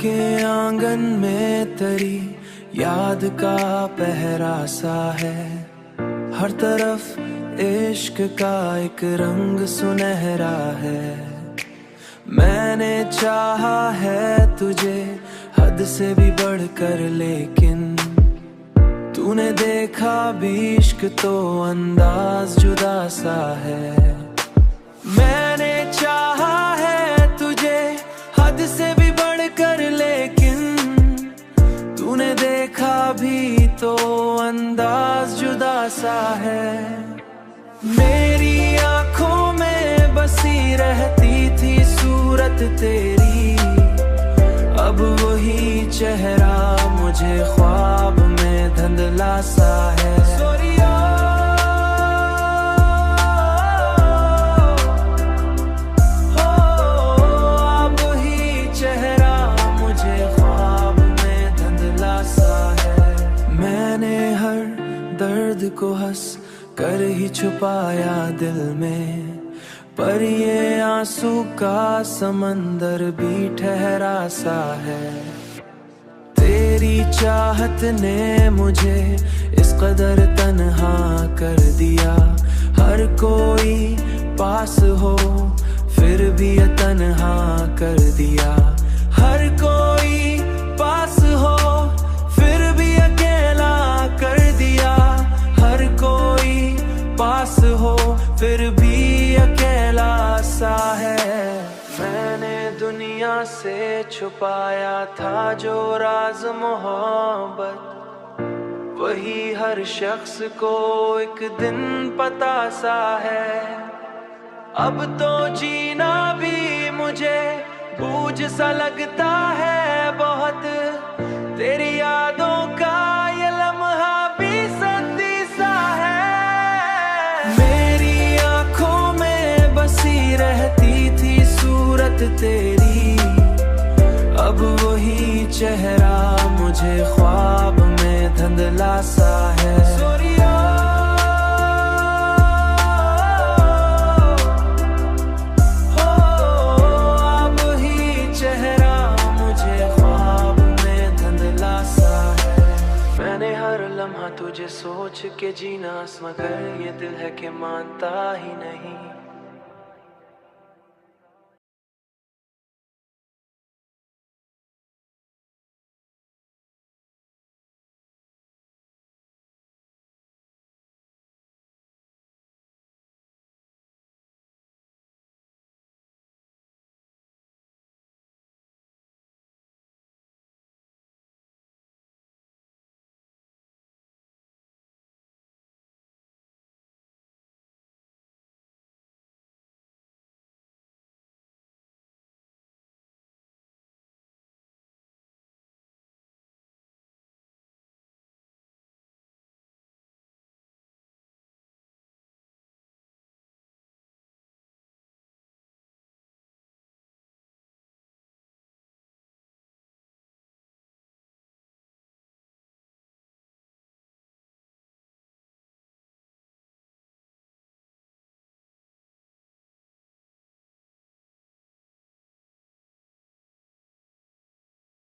के आंगन में तेरी याद का पहरा सा है। हर तरफ इश्क का एक रंग सुनहरा है। मैंने चाहा है तुझे हद से भी बढ़कर, लेकिन तूने देखा भी इश्क तो अंदाज जुदा सा है। मैंने चाहा है तुझे हद से भी बढ़कर, लेकिन तूने देखा भी तो अंदाज जुदा सा है। मेरी आंखों में बसी रहती थी सूरत तेरी, अब वही चेहरा मुझे ख्वाब में धुंधला सा है। अब वही चेहरा मुझे ख्वाब में धुंधला सा है। मैंने हर दर्द को हंस कर ही छुपाया दिल में, पर ये आंसू का समंदर भी ठहरा सा है। तेरी चाहत ने मुझे इस कदर तन्हा कर दिया, हर कोई पास हो फिर भी ये तन्हा कर दिया। हर कोई पास हो फिर भी अकेला कर दिया। हर कोई पास हो फिर भी अकेला सा है। मैंने दुनिया से छुपाया था जो राज मोहब्बत, वही हर शख्स को एक दिन पता सा है। अब तो जीना भी मुझे बोझ सा लगता है बहुत, तेरी यादों का ये लम्हा भी सदी सा है। मेरी आंखों में बसी रहती थी सूरत तेरी, अब वही चेहरा मुझे ख्वाब में धुंधला सा है। अब वही चेहरा मुझे ख्वाब में धुंधला सा है। मैंने हर लम्हा तुझे सोच के जीना, मगर ये दिल है कि मानता ही नहीं।